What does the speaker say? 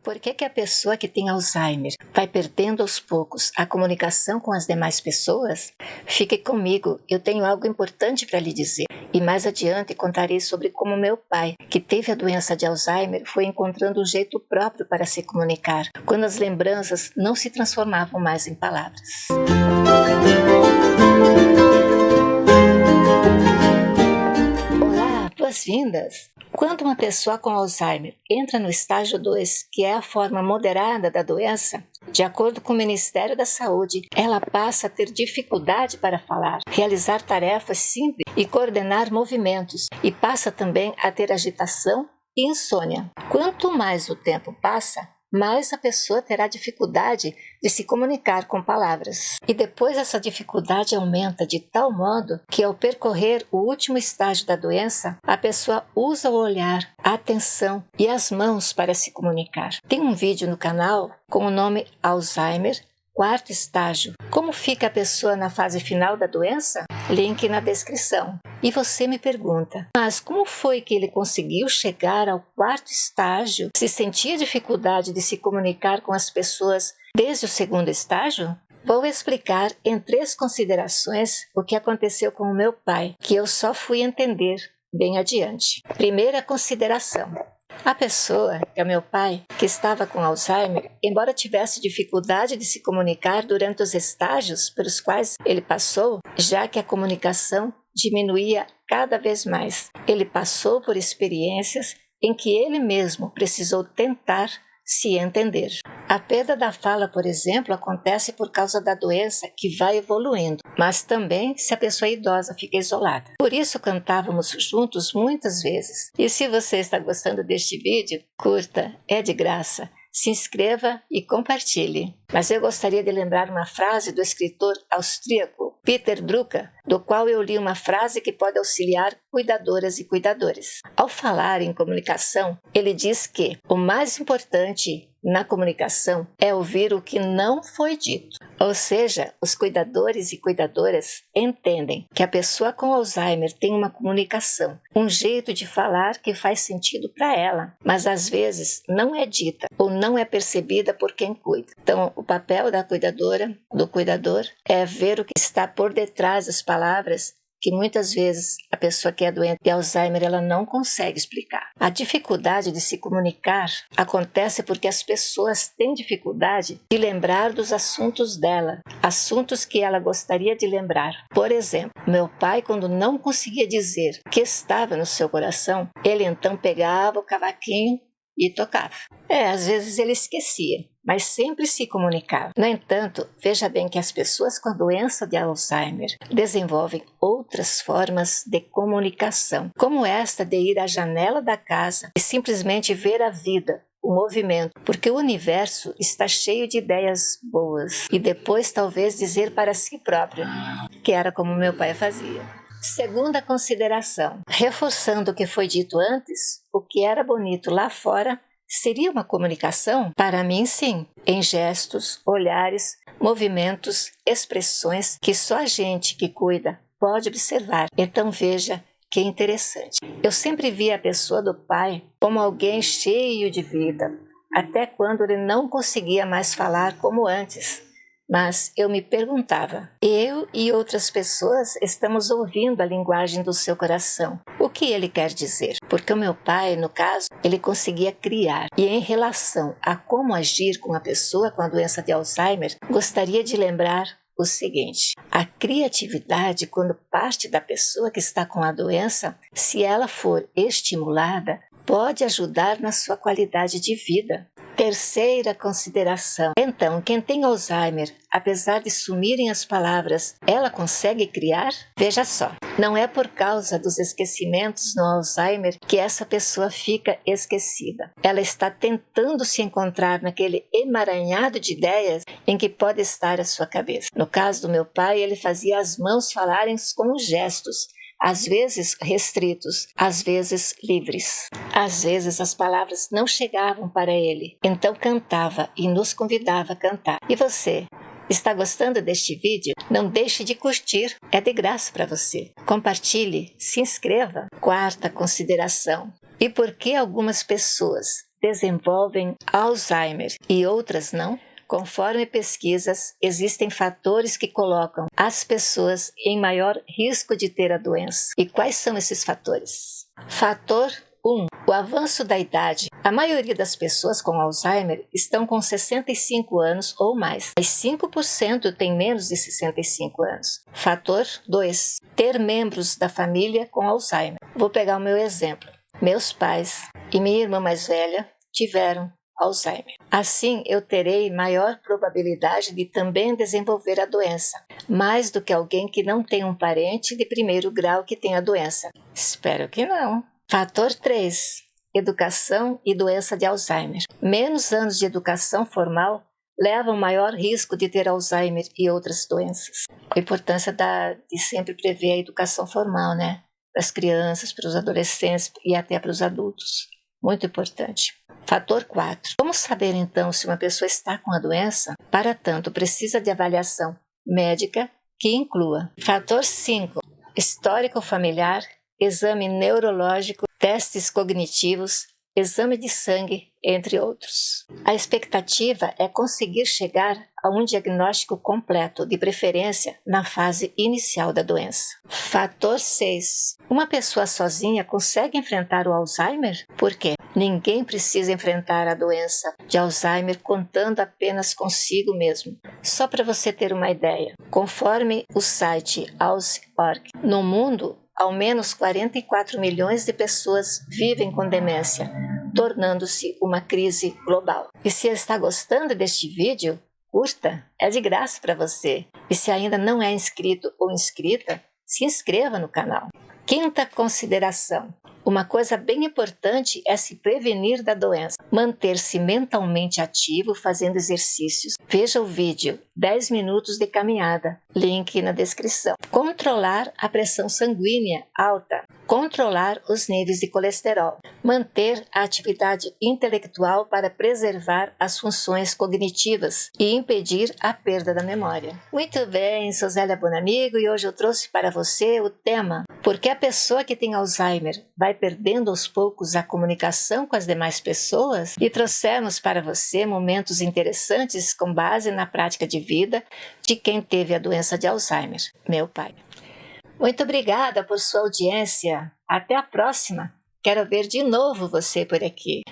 Por que a pessoa que tem Alzheimer vai perdendo aos poucos a comunicação com as demais pessoas? Fique comigo, eu tenho algo importante para lhe dizer. E mais adiante contarei sobre como meu pai, que teve a doença de Alzheimer, foi encontrando um jeito próprio para se comunicar, quando as lembranças não se transformavam mais em palavras. Olá, boas-vindas! Quando uma pessoa com Alzheimer entra no estágio 2, que é a forma moderada da doença, de acordo com o Ministério da Saúde, ela passa a ter dificuldade para falar, realizar tarefas simples e coordenar movimentos, e passa também a ter agitação e insônia. Quanto mais o tempo passa, mais a pessoa terá dificuldade de se comunicar com palavras. E depois essa dificuldade aumenta de tal modo que, ao percorrer o último estágio da doença, a pessoa usa o olhar, a atenção e as mãos para se comunicar. Tem um vídeo no canal com o nome Alzheimer, quarto estágio. Como fica a pessoa na fase final da doença? Link na descrição. E você me pergunta, mas como foi que ele conseguiu chegar ao quarto estágio se sentia dificuldade de se comunicar com as pessoas desde o segundo estágio? Vou explicar em 3 considerações o que aconteceu com o meu pai, que eu só fui entender bem adiante. Primeira consideração. A pessoa, que é meu pai, que estava com Alzheimer, embora tivesse dificuldade de se comunicar durante os estágios pelos quais ele passou, já que a comunicação diminuía cada vez mais. Ele passou por experiências em que ele mesmo precisou tentar se entender. A perda da fala, por exemplo, acontece por causa da doença que vai evoluindo, mas também se a pessoa idosa fica isolada. Por isso cantávamos juntos muitas vezes. E se você está gostando deste vídeo, curta, é de graça. Se inscreva e compartilhe. Mas eu gostaria de lembrar uma frase do escritor austríaco Peter Drucker, do qual eu li uma frase que pode auxiliar cuidadoras e cuidadores. Ao falar em comunicação, ele diz que o mais importante na comunicação é ouvir o que não foi dito. Ou seja, os cuidadores e cuidadoras entendem que a pessoa com Alzheimer tem uma comunicação, um jeito de falar que faz sentido para ela, mas às vezes não é dita ou não é percebida por quem cuida. Então, o papel da cuidadora, do cuidador, é ver o que está por detrás das palavras que muitas vezes a pessoa que é doente de Alzheimer ela não consegue explicar. A dificuldade de se comunicar acontece porque as pessoas têm dificuldade de lembrar dos assuntos dela, assuntos que ela gostaria de lembrar. Por exemplo, meu pai, quando não conseguia dizer o que estava no seu coração, ele então pegava o cavaquinho e tocava. Às vezes ele esquecia, mas sempre se comunicava. No entanto, veja bem que as pessoas com a doença de Alzheimer desenvolvem outras formas de comunicação, como esta de ir à janela da casa e simplesmente ver a vida, o movimento, porque o universo está cheio de ideias boas, e depois talvez dizer para si próprio, que era como meu pai fazia. Segunda consideração, reforçando o que foi dito antes, o que era bonito lá fora seria uma comunicação? Para mim, sim, em gestos, olhares, movimentos, expressões que só a gente que cuida pode observar. Então veja que interessante. Eu sempre vi a pessoa do pai como alguém cheio de vida, até quando ele não conseguia mais falar como antes. Mas eu me perguntava, eu e outras pessoas estamos ouvindo a linguagem do seu coração. O que ele quer dizer? Porque o meu pai, no caso, ele conseguia criar. E em relação a como agir com a pessoa com a doença de Alzheimer, gostaria de lembrar o seguinte: a criatividade, quando parte da pessoa que está com a doença, se ela for estimulada, pode ajudar na sua qualidade de vida. Terceira consideração. Então, quem tem Alzheimer, apesar de sumirem as palavras, ela consegue criar? Veja só, não é por causa dos esquecimentos no Alzheimer que essa pessoa fica esquecida. Ela está tentando se encontrar naquele emaranhado de ideias em que pode estar a sua cabeça. No caso do meu pai, ele fazia as mãos falarem com gestos, às vezes restritos, às vezes livres. Às vezes as palavras não chegavam para ele, então cantava e nos convidava a cantar. E você, está gostando deste vídeo? Não deixe de curtir, é de graça para você. Compartilhe, se inscreva. Quarta consideração. E por que algumas pessoas desenvolvem Alzheimer e outras não? Conforme pesquisas, existem fatores que colocam as pessoas em maior risco de ter a doença. E quais são esses fatores? Fator 1. O avanço da idade. A maioria das pessoas com Alzheimer estão com 65 anos ou mais, mas 5% tem menos de 65 anos. Fator 2. Ter membros da família com Alzheimer. Vou pegar o meu exemplo. Meus pais e minha irmã mais velha tiveram Alzheimer. Assim, eu terei maior probabilidade de também desenvolver a doença, mais do que alguém que não tem um parente de primeiro grau que tem a doença. Espero que não. Fator 3. Educação e doença de Alzheimer. Menos anos de educação formal levam maior risco de ter Alzheimer e outras doenças. A importância de sempre prever a educação formal, né? Para as crianças, para os adolescentes e até para os adultos. Muito importante. Fator 4. Como saber então se uma pessoa está com a doença? Para tanto, precisa de avaliação médica que inclua. Fator 5. Histórico familiar, exame neurológico, testes cognitivos, exame de sangue, entre outros. A expectativa é conseguir chegar a um diagnóstico completo, de preferência na fase inicial da doença. Fator 6. Uma pessoa sozinha consegue enfrentar o Alzheimer? Por quê? Ninguém precisa enfrentar a doença de Alzheimer contando apenas consigo mesmo. Só para você ter uma ideia, conforme o site Alz.org, no mundo, ao menos 44 milhões de pessoas vivem com demência, tornando-se uma crise global. E se está gostando deste vídeo, curta, é de graça para você. E se ainda não é inscrito ou inscrita, se inscreva no canal. Quinta consideração. Uma coisa bem importante é se prevenir da doença. Manter-se mentalmente ativo fazendo exercícios. Veja o vídeo 10 minutos de caminhada, link na descrição. Controlar a pressão sanguínea alta. Controlar os níveis de colesterol. Manter a atividade intelectual para preservar as funções cognitivas e impedir a perda da memória. Muito bem, sou Zélia Bonamigo e hoje eu trouxe para você o tema Por que a pessoa que tem Alzheimer vai perdendo aos poucos a comunicação com as demais pessoas? E trouxemos para você momentos interessantes com base na prática de vida de quem teve a doença de Alzheimer, meu pai. Muito obrigada por sua audiência. Até a próxima. Quero ver de novo você por aqui.